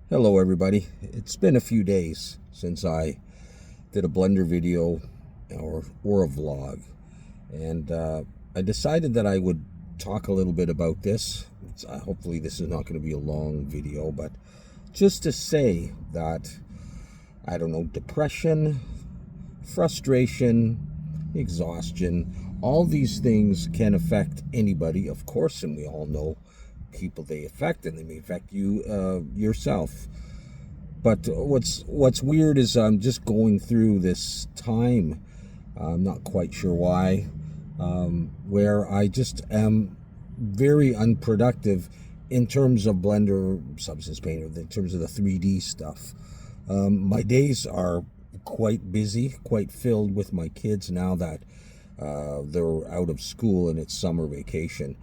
Hello everybody. It's been a few days since I did a Blender video or a vlog, and I decided that I would talk a little bit about this. Hopefully this is not going to be a long video, but just to say that, I don't know, depression, frustration, exhaustion, all these things can affect anybody, of course, and we all know people they affect, and they may affect you yourself. But what's weird is I'm just going through this time, I'm not quite sure why, where I just am very unproductive in terms of Blender, Substance Painter, in terms of the 3D stuff. My days are quite busy, quite filled with my kids now that they're out of school and it's summer vacation.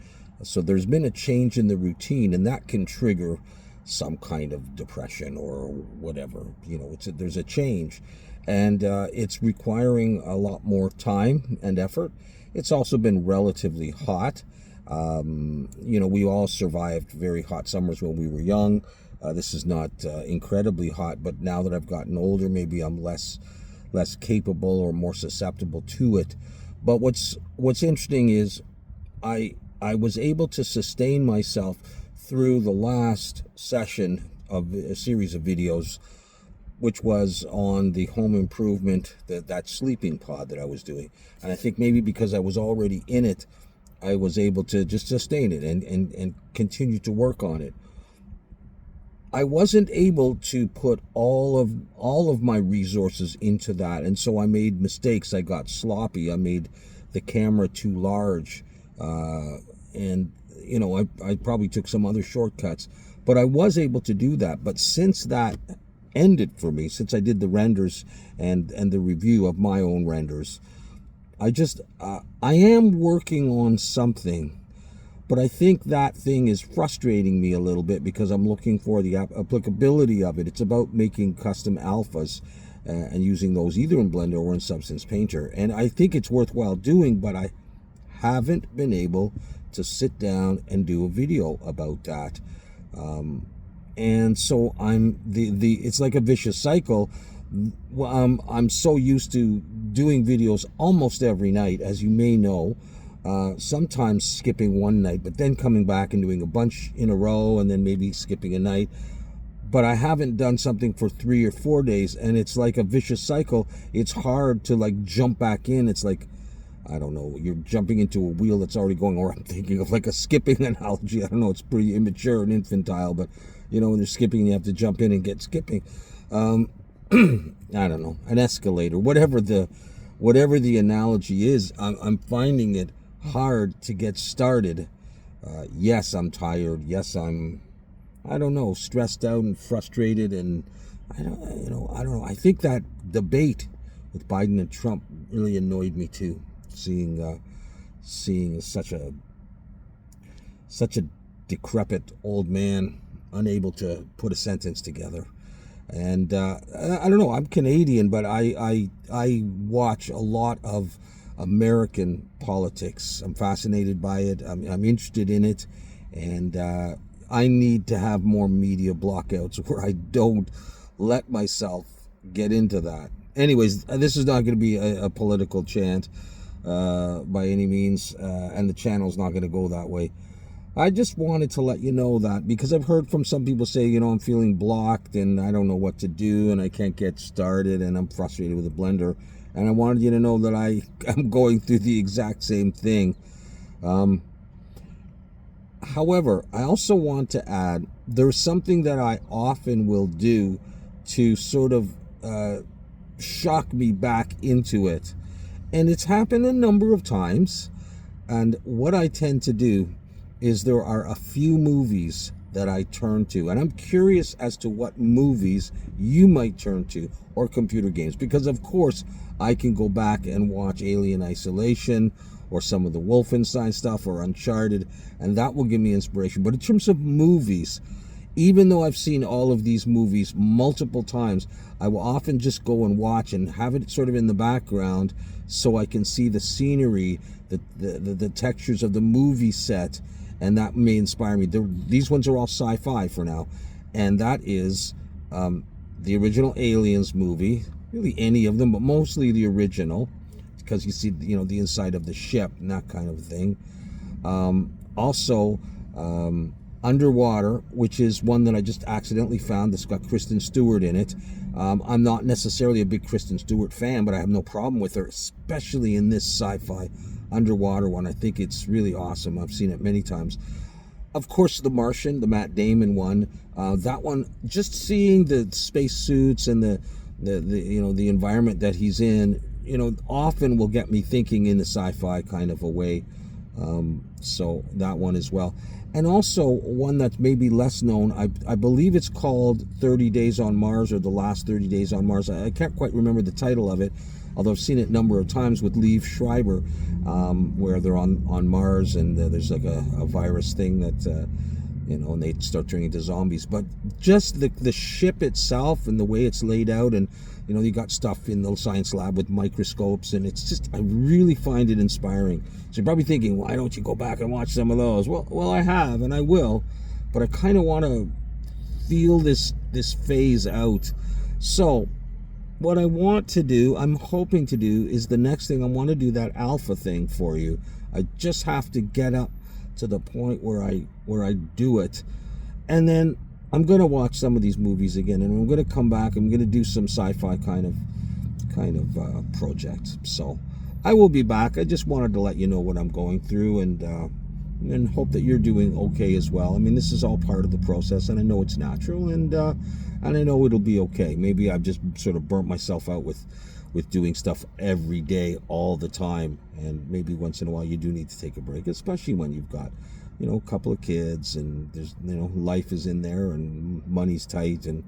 So there's been a change in the routine, and that can trigger some kind of depression or whatever. There's a change, and it's requiring a lot more time and effort. It's also been relatively hot. We all survived very hot summers when we were young. This is not incredibly hot, but now that I've gotten older, maybe I'm less capable or more susceptible to it. But what's interesting is I was able to sustain myself through the last session of a series of videos, which was on the home improvement, that sleeping pod that I was doing. And I think maybe because I was already in it, I was able to just sustain it and continue to work on it. I wasn't able to put all of my resources into that, and so I made mistakes. I got sloppy. I made the camera too large, and I probably took some other shortcuts, but I was able to do that. But since that ended for me, since I did the renders and the review of my own renders, I am working on something. But I think that thing is frustrating me a little bit because I'm looking for the applicability of it. It's about making custom alphas and using those either in Blender or in Substance Painter. And I think it's worthwhile doing, but I haven't been able to sit down and do a video about that. And so it's like a vicious cycle. I'm so used to doing videos almost every night, as you may know. Sometimes skipping one night, but then coming back and doing a bunch in a row, and then maybe skipping a night. But I haven't done something for 3 or 4 days, and it's like a vicious cycle. It's hard to jump back in. It's like, I don't know, you're jumping into a wheel that's already going, or I'm thinking of like a skipping analogy. I don't know, it's pretty immature and infantile, but when you're skipping, you have to jump in and get skipping. I don't know, an escalator, whatever the analogy is. I'm finding it hard to get started. Yes, I'm tired. Yes, I don't know, stressed out and frustrated, and I don't know. I think that debate with Biden and Trump really annoyed me too. Seeing such a decrepit old man unable to put a sentence together. And I don't know. I'm Canadian, but I watch a lot of American politics. I'm fascinated by it. I'm interested in it, and I need to have more media blockouts where I don't let myself get into that. Anyways, this is not going to be a political chant by any means, and the channel's not going to go that way. I just wanted to let you know that, because I've heard from some people say, I'm feeling blocked and I don't know what to do and I can't get started and I'm frustrated with the Blender. And I wanted you to know that I am going through the exact same thing. However, I also want to add, there's something that I often will do to sort of shock me back into it. And it's happened a number of times. And what I tend to do is there are a few movies that I turn to, and I'm curious as to what movies you might turn to, or computer games, because of course I can go back and watch Alien Isolation or some of the Wolfenstein stuff or Uncharted, and that will give me inspiration. But in terms of movies, even though I've seen all of these movies multiple times, I will often just go and watch and have it sort of in the background so I can see the scenery, the textures of the movie set, and that may inspire me. These ones are all sci-fi for now, and that is the original Aliens movie, really any of them, but mostly the original, because you see, the inside of the ship and that kind of thing. Also, Underwater, which is one that I just accidentally found that's got Kristen Stewart in it. I'm not necessarily a big Kristen Stewart fan, but I have no problem with her, especially in this sci-fi underwater one. I think it's really awesome. I've seen it many times. Of course, The Martian, the Matt Damon one. That one, just seeing the spacesuits and the environment that he's in, often will get me thinking in the sci-fi kind of a way. So that one as well. And also one that's maybe less known, I believe it's called 30 Days on Mars, or The Last 30 Days on Mars. I can't quite remember the title of it, although I've seen it a number of times with Liev Schreiber, where they're on Mars, and there's like a virus thing that, and they start turning into zombies. But just the ship itself and the way it's laid out, and you got stuff in the science lab with microscopes, and it's just, I really find it inspiring. So you're probably thinking, why don't you go back and watch some of those? Well, I have, and I will, but I kind of want to feel this phase out. So what I want to do, I'm hoping to do, is the next thing I want to do, that alpha thing for you. I just have to get up to the point where I do it, and then I'm going to watch some of these movies again, and I'm going to come back. I'm going to do some sci-fi kind of project. So I will be back. I just wanted to let you know what I'm going through, and hope that you're doing okay as well. I mean, this is all part of the process, and I know it's natural, and I know it'll be okay. Maybe I've just sort of burnt myself out with doing stuff every day all the time, and maybe once in a while you do need to take a break, especially when you've got a couple of kids, and there's life is in there, and money's tight, and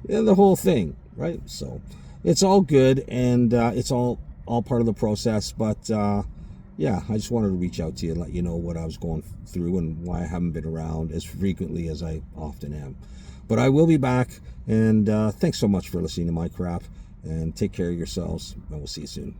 the whole thing, right? So it's all good, and it's all part of the process. But yeah, I just wanted to reach out to you and let you know what I was going through and why I haven't been around as frequently as I often am. But I will be back, and thanks so much for listening to my crap, and take care of yourselves, and we'll see you soon.